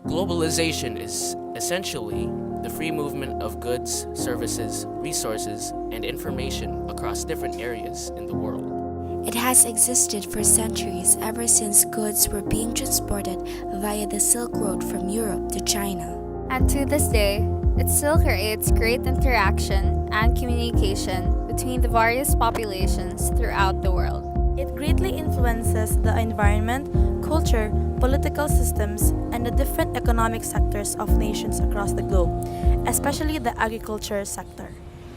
Globalization is essentially the free movement of goods, services, resources, and information across different areas in the world. It has existed for centuries ever since goods were being transported via the Silk Road from Europe to China. And to this day, it still creates great interaction and communication between the various populations throughout the world. It greatly influences the environment, culture, political systems, and the different economic sectors of nations across the globe, especially the agriculture sector.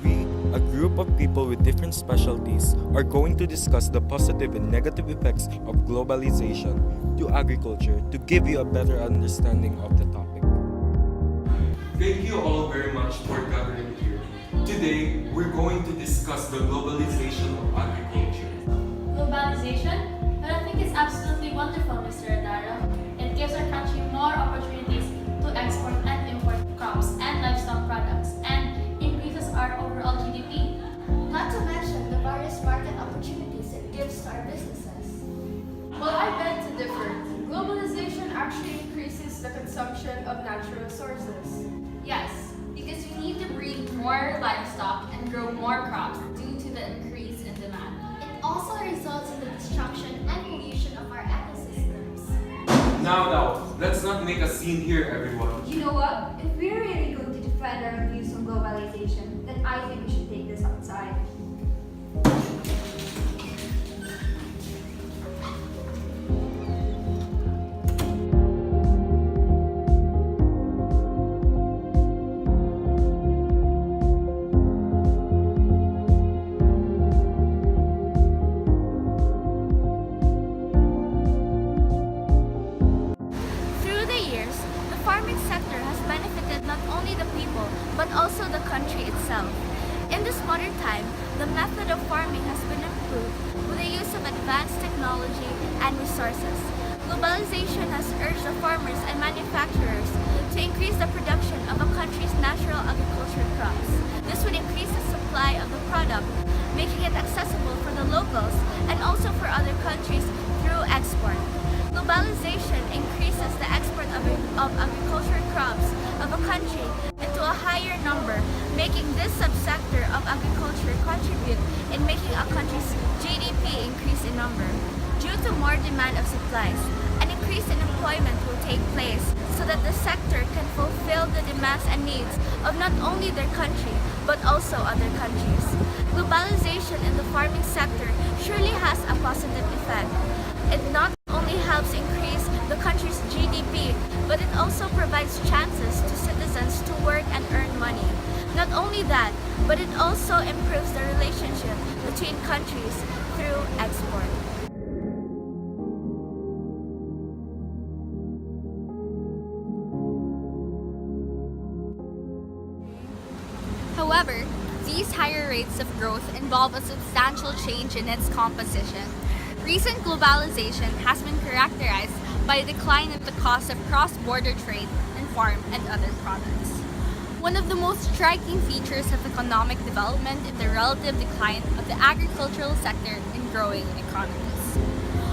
We, a group of people with different specialties, are going to discuss the positive and negative effects of globalization to agriculture to give you a better understanding of the topic. Thank you all very much for gathering here. Today, we're going to discuss the globalization of agriculture. Globalization? But I think it's absolutely wonderful, Mr. Adaro. It gives our country more opportunities to export and import crops and livestock products and increases our overall GDP. Not to mention the various market opportunities it gives to our businesses. Well, I beg to differ. Globalization actually increases the consumption of natural resources. Yes, because we need to breed more livestock and grow more crops due to the increase in demand. It also results in the destruction and pollution of our ecosystems. Now, let's not make a scene here, everyone. You know what? If we're really going to defend our views on globalization, then I think we should take this outside. but also the country itself. In this modern time, the method of farming has been improved with the use of advanced technology and resources. Globalization has urged the farmers and manufacturers to increase the production of a country's natural agricultural crops. This would increase the supply of the product, making it accessible for the locals and also for other countries through export. Globalization increases the export of agricultural crops of a country into a higher number, making this subsector of agriculture contribute in making a country's GDP increase in number. Due to more demand of supplies, an increase in employment will take place so that the sector can fulfill the demands and needs of not only their country, but also other countries. Globalization in the farming sector surely has a positive effect. It not only helps increase the country's GDP, but it also provides chances to citizens to work and earn money. Not only that, but it also improves the relationship between countries through export. However, these higher rates of growth involve a substantial change in its composition. Recent globalization has been characterized by a decline in the cost of cross-border trade in farm and other products. One of the most striking features of economic development is the relative decline of the agricultural sector in growing economies.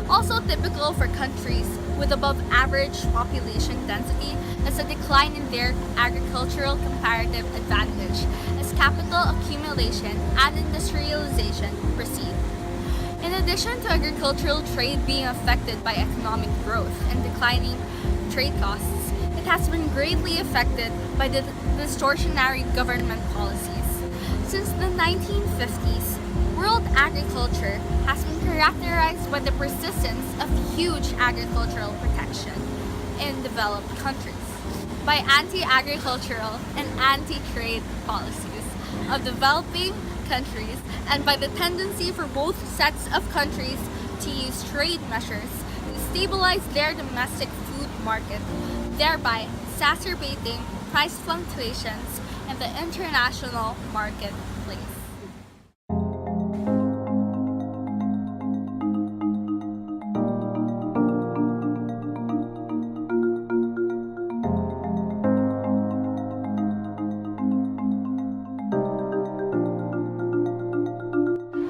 Also typical for countries with above average population density is a decline in their agricultural comparative advantage as capital accumulation and industrialization proceed. In addition to agricultural trade being affected by economic growth and declining trade costs, it has been greatly affected by the distortionary government policies. Since the 1950s, world agriculture has been characterized by the persistence of huge agricultural protection in developed countries, by anti-agricultural and anti-trade policies of developing countries, and by the tendency for both sets of countries to use trade measures to stabilize their domestic food market, thereby exacerbating price fluctuations in the international marketplace.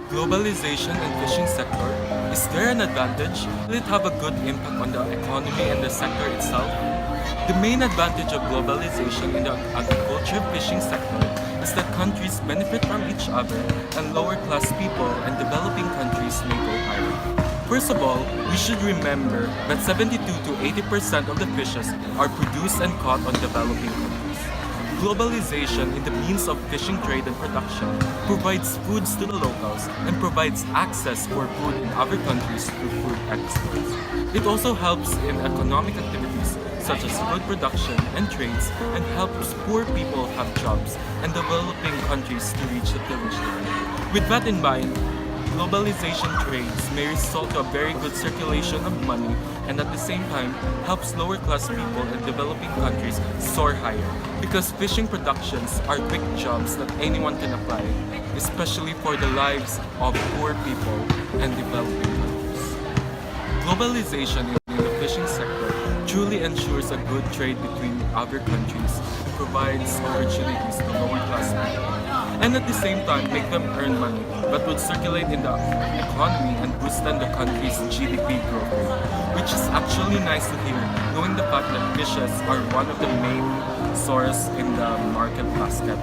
Globalization and fishing sector, is there an advantage? Will it have a good impact on the economy and the sector itself? The main advantage of globalization in the agriculture fishing sector is that countries benefit from each other and lower class people and developing countries may go higher. First of all, we should remember that 72 to 80% of the fishes are produced and caught on developing countries. Globalization in the means of fishing trade and production provides foods to the locals and provides access for food in other countries through food exports. It also helps in economic activities such as food production and trades and helps poor people have jobs and developing countries to reach the finish line. With that in mind, globalization trades may result to a very good circulation of money and at the same time helps lower class people in developing countries soar higher because fishing productions are quick jobs that anyone can apply, especially for the lives of poor people and developing countries. Globalization in the fishing sector truly ensures a good trade between other countries and provides opportunities to lower class people and at the same time make them earn money but would circulate in the economy and boost the country's GDP growth rate, which is actually nice to hear knowing the fact that fishes are one of the main sources in the market basket.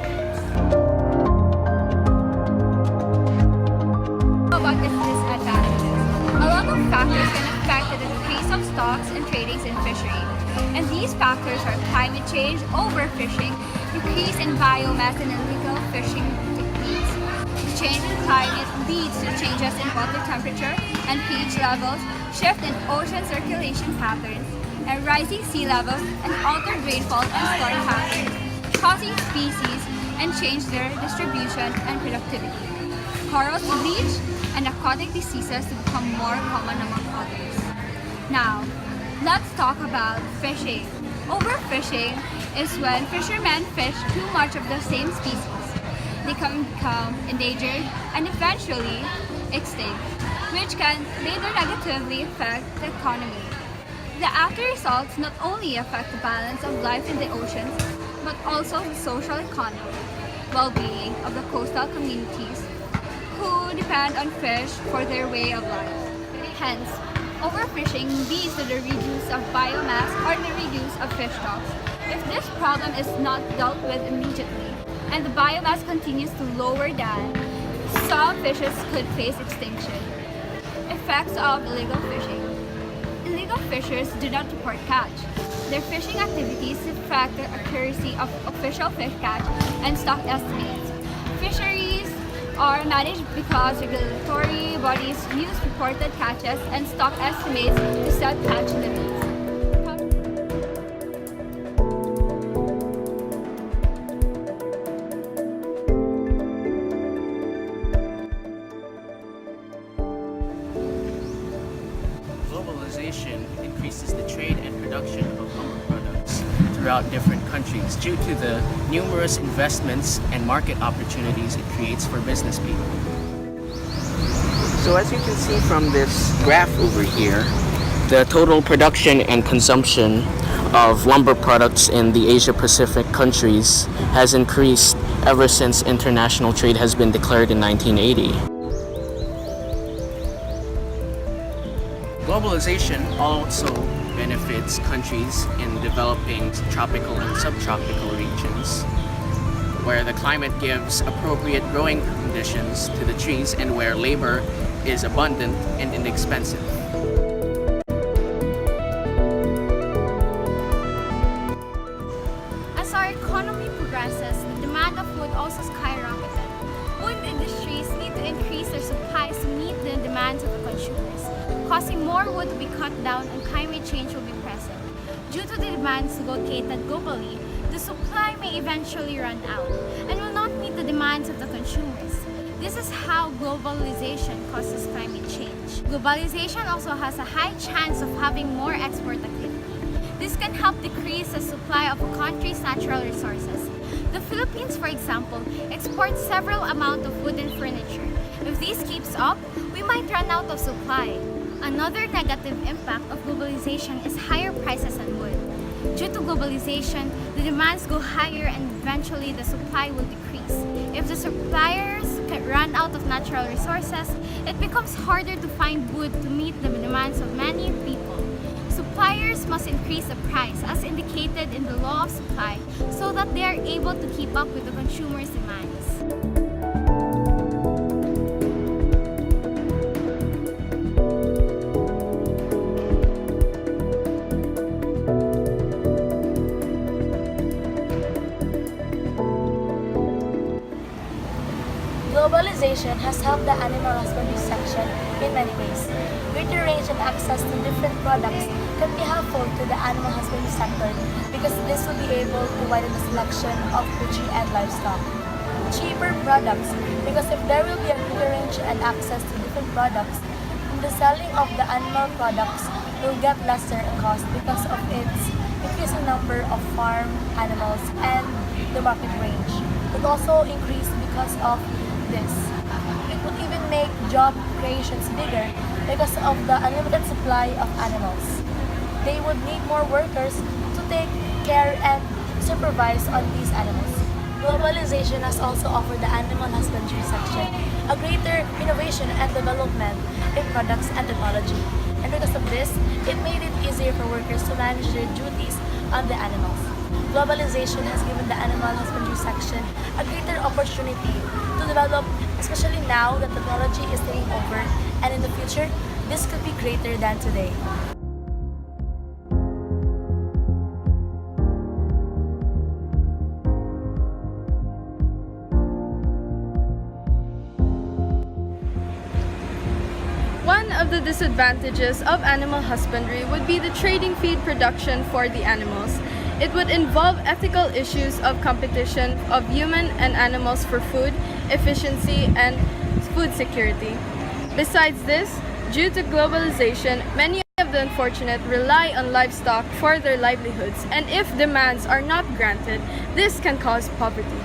About its disadvantages. A lot of factors can affect the decrease of stocks and tradings in fishery. And these factors are climate change, overfishing, decrease in biomass and illegal fishing techniques. The change in climate leads to changes in water temperature and pH levels, shift in ocean circulation patterns, and rising sea levels and altered rainfall and storm patterns, causing species and change their distribution and productivity. Corals bleach and aquatic diseases to become more common among others. Now, let's talk about fishing. Overfishing is when fishermen fish too much of the same species. They can become endangered and eventually extinct, which can later negatively affect the economy. The after results not only affect the balance of life in the oceans, but also the social economy, well-being of the coastal communities who depend on fish for their way of life. Hence, overfishing leads to the reduce of biomass or the reduce of fish stocks. If this problem is not dealt with immediately and the biomass continues to lower down, some fishes could face extinction. Effects of illegal fishing. Illegal fishers do not report catch. Their fishing activities affect the accuracy of official fish catch and stock estimates. Fisheries are managed because regulatory bodies use reported catches and stock estimates to set catch limits. Globalization increases the trade and production of lumber products throughout different countries due to the numerous investments and market opportunities it creates for business people. So as you can see from this graph over here, the total production and consumption of lumber products in the Asia-Pacific countries has increased ever since international trade has been declared in 1980. Globalization also benefits countries in developing tropical and subtropical regions, where the climate gives appropriate growing conditions to the trees and where labor is abundant and inexpensive. As our economy progresses, the demand of wood also skyrocketed. Wood industries need to increase their supplies to meet the demands of the consumers, causing more wood to be cut down and climate change will be present. Due to the demands located globally, the supply may eventually run out and will not meet the demands of the consumers. This is how globalization causes climate change. Globalization also has a high chance of having more export activity. This can help decrease the supply of a country's natural resources. The Philippines, for example, exports several amount of wooden furniture. If this keeps up, we might run out of supply. Another negative impact of globalization is higher prices on wood. Due to globalization, the demands go higher and eventually the supply will decrease. If the suppliers can run out of natural resources, it becomes harder to find wood to meet the demands of many people. Suppliers must increase the price as indicated in the law of supply so that they are able to keep up with the consumer's demands. Globalization has helped the animal husbandry section in many ways. Greater range and access to different products can be helpful to the animal husbandry sector because this will be able to widen the selection of poultry and livestock. Cheaper products because if there will be a greater range and access to different products, the selling of the animal products will get lesser in cost because of its increasing number of farm animals and the market range. It also increase because of this. It would even make job creations bigger because of the unlimited supply of animals. They would need more workers to take care and supervise on these animals. Globalization has also offered the animal husbandry section a greater innovation and development in products and technology. And because of this, it made it easier for workers to manage their duties on the animals. Globalization has given the animal husbandry section a greater opportunity to develop, especially now that technology is taking over, and in the future, this could be greater than today. One of the disadvantages of animal husbandry would be the trading feed production for the animals. It would involve ethical issues of competition of human and animals for food, efficiency, and food security. Besides this, due to globalization, many of the unfortunate rely on livestock for their livelihoods, and if demands are not granted, this can cause poverty.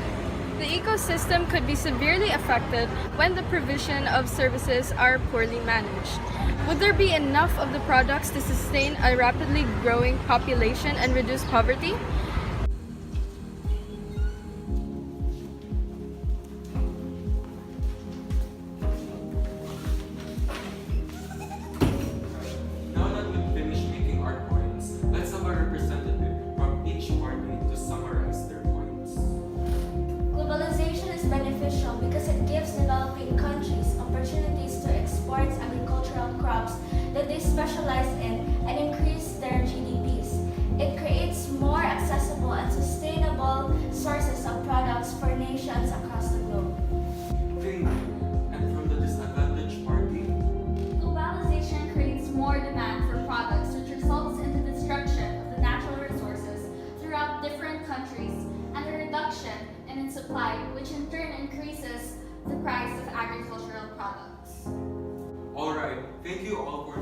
The ecosystem could be severely affected when the provision of services are poorly managed. Would there be enough of the products to sustain a rapidly growing population and reduce poverty? Now that we've finished making our points, let's have a representative from each party to summarize their points. Globalization is beneficial because it gives developing countries opportunities to export agricultural crops that they specialize in and increase their GDPs. It creates more accessible and sustainable sources of products for nations across the globe. Thank you. And from the disadvantaged party? Globalization creates more demand for products, which results in the destruction of the natural resources throughout different countries and a reduction in its supply, which in turn increases the price of agricultural products. Alright, thank you all for